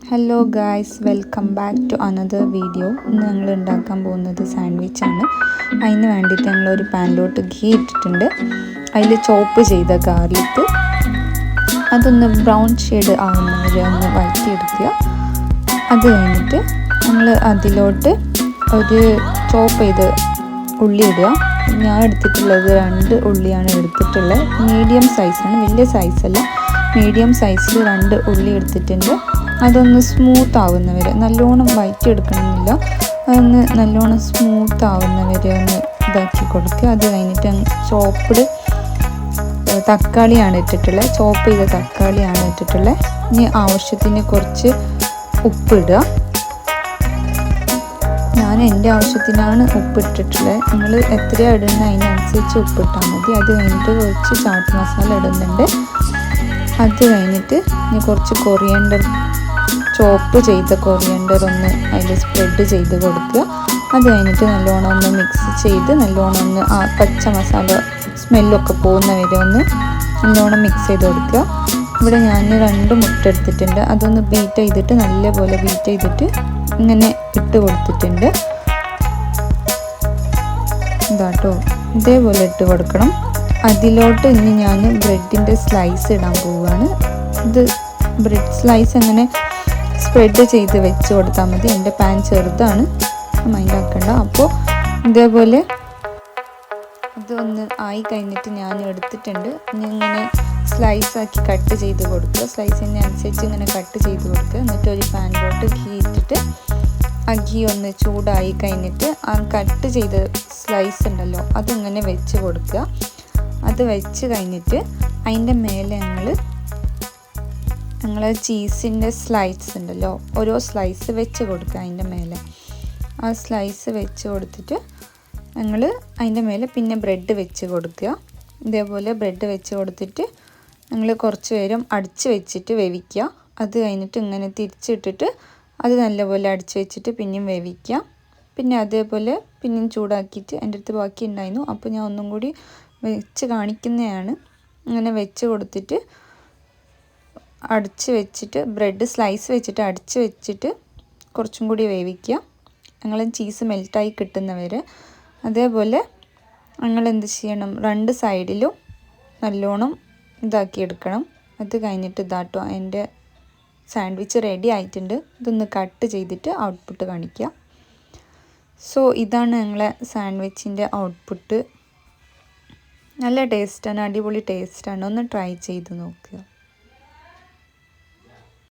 Hello guys, welcome back to another video. ഇന്ന് ഞങ്ങൾ ഉണ്ടാക്കാൻ പോകുന്നത് സാൻഡ്വിച്ചാണ്. അതിന് വേണ്ടിയിട്ട് ഞങ്ങളൊരു പാനിലോട്ട് ഗീ ഇട്ടിട്ടുണ്ട്. അതിൽ ചോപ്പ് ചെയ്ത ഗാർലിക്ക് അതൊന്ന് ബ്രൗൺ ഷെയ്ഡ് ആവുന്നവരെ ഒന്ന് വഴറ്റിയെടുക്കുക. അത് കഴിഞ്ഞിട്ട് ഞങ്ങൾ അതിലോട്ട് ഒരു ചോപ്പ് ചെയ്ത് ഉള്ളി ഇടുക. ഞാൻ എടുത്തിട്ടുള്ളത് 2 ഉള്ളിയാണ് എടുത്തിട്ടുള്ളത്. മീഡിയം സൈസാണ്, വലിയ സൈസല്ല, മീഡിയം സൈസിൽ 2 ഉള്ളി എടുത്തിട്ടുണ്ട്. അതൊന്ന് സ്മൂത്ത് ആവുന്നവരെ, നല്ലോണം വഴറ്റിയെടുക്കണമെന്നില്ല, അതൊന്ന് നല്ലോണം സ്മൂത്ത് ആവുന്നവരെ ഒന്ന് ഇതാക്കി കൊടുക്കുക. അത് കഴിഞ്ഞിട്ട് ചോപ്പ്ഡ് തക്കാളിയാണ് ഇട്ടിട്ടുള്ളത്, ചോപ്പ് ചെയ്ത തക്കാളിയാണ് ഇട്ടിട്ടുള്ളത്. ഇനി ആവശ്യത്തിന് കുറച്ച് ഉപ്പിടുക. ഞാൻ എൻ്റെ ആവശ്യത്തിനാണ് ഉപ്പിട്ടിട്ടുള്ളത്. നിങ്ങൾ എത്രയാണ് ഇടുന്നത് അതിനനുസരിച്ച് ഉപ്പിട്ടാൽ മതി. അത് കഴിഞ്ഞിട്ട് കുറച്ച് ചാട്ട് മസാല ഇടുന്നുണ്ട്. അത് കഴിഞ്ഞിട്ട് ഇനി കുറച്ച് കൊറിയൻഡർ, ചോപ്പ് ചെയ്ത കൊറിയൻഡർ ഒന്ന് അതിൽ സ്പ്രെഡ് ചെയ്ത് കൊടുക്കുക. അത് കഴിഞ്ഞിട്ട് നല്ലോണം ഒന്ന് മിക്സ് ചെയ്ത് നല്ലോണം ഒന്ന് ആ പച്ച മസാല സ്മെല്ലൊക്കെ പോകുന്ന വരെ ഒന്ന് നല്ലോണം മിക്സ് ചെയ്ത് കൊടുക്കുക. ഇവിടെ ഞാൻ 2 മുട്ട എടുത്തിട്ടുണ്ട്. അതൊന്ന് ബീറ്റ് ചെയ്തിട്ട് നല്ലപോലെ ബീറ്റ് ചെയ്തിട്ട് ഇങ്ങനെ ഇട്ട് കൊടുത്തിട്ടുണ്ട്. ഇതാട്ടോ, ഇതേപോലെ ഇട്ട് കൊടുക്കണം. അതിലോട്ട് ഇനി ഞാൻ ബ്രെഡിൻ്റെ സ്ലൈസ് ഇടാൻ പോവുകയാണ്. ഇത് ബ്രെഡ് സ്ലൈസ് അങ്ങനെ സ്പ്രെഡ് ചെയ്ത് വെച്ച് കൊടുത്താൽ മതി. എൻ്റെ പാൻ ചെറുതാണ്, മൈൻഡ് ആക്കണ്ട. അപ്പോൾ ഇതേപോലെ ഇതൊന്ന് ആയി കഴിഞ്ഞിട്ട് ഞാൻ എടുത്തിട്ടുണ്ട്. ഇനി ഇങ്ങനെ സ്ലൈസാക്കി കട്ട് ചെയ്ത് കൊടുക്കുക. സ്ലൈസിന് അനുസരിച്ച് ഇങ്ങനെ കട്ട് ചെയ്ത് കൊടുക്കുക. എന്നിട്ട് ഒരു പാനിലോട്ട് ഗീ ഇട്ടിട്ട് ആ ഗീ ഒന്ന് ചൂടായി കഴിഞ്ഞിട്ട് ആ കട്ട് ചെയ്ത സ്ലൈസ് ഉണ്ടല്ലോ അതിങ്ങനെ വെച്ച് കൊടുക്കുക. അത് വെച്ച് കഴിഞ്ഞിട്ട് അതിൻ്റെ മേലെ ഞങ്ങൾ ചീസിൻ്റെ സ്ലൈസ് ഉണ്ടല്ലോ, ഓരോ സ്ലൈസ് വെച്ച് കൊടുക്കുക. അതിൻ്റെ മേലെ ആ സ്ലൈസ് വെച്ച് കൊടുത്തിട്ട് ഞങ്ങൾ അതിൻ്റെ മേലെ പിന്നെ ബ്രെഡ് വെച്ച് കൊടുക്കുക. ഇതേപോലെ ബ്രെഡ് വെച്ച് കൊടുത്തിട്ട് ഞങ്ങൾ കുറച്ച് നേരം അടിച്ച് വെച്ചിട്ട് വേവിക്കുക. അത് കഴിഞ്ഞിട്ട് ഇങ്ങനെ തിരിച്ചിട്ടിട്ട് അത് നല്ലപോലെ അടിച്ച് വെച്ചിട്ട് പിന്നെയും വേവിക്കുക. പിന്നെ അതേപോലെ പിന്നെയും ചൂടാക്കിയിട്ട് എൻ്റെ അടുത്ത് ബാക്കി ഉണ്ടായിരുന്നു, അപ്പോൾ ഞാൻ ഒന്നും കൂടി വെച്ച് കാണിക്കുന്നതാണ്. അങ്ങനെ വെച്ച് കൊടുത്തിട്ട് അടിച്ച് വെച്ചിട്ട് ബ്രെഡ് സ്ലൈസ് വെച്ചിട്ട് അടിച്ച് വെച്ചിട്ട് കുറച്ചും കൂടി വേവിക്കുക. ഞങ്ങൾ ചീസ് മെൽറ്റായി കിട്ടുന്നവരെ. അതേപോലെ ഞങ്ങൾ എന്ത് ചെയ്യണം, 2 സൈഡിലും നല്ലോണം ഇതാക്കിയെടുക്കണം. അത് കഴിഞ്ഞിട്ട് ഇതാട്ടോ എൻ്റെ സാൻഡ്വിച്ച് റെഡി ആയിട്ടുണ്ട്. ഇതൊന്ന് കട്ട് ചെയ്തിട്ട് ഔട്ട്പുട്ട് കാണിക്കുക. സോ ഇതാണ് ഞങ്ങളെ സാൻഡ്വിച്ചിൻ്റെ ഔട്ട്പുട്ട്. നല്ല ടേസ്റ്റാണ്, അടിപൊളി ടേസ്റ്റാണ്. ഒന്ന് ട്രൈ ചെയ്ത് നോക്കുക.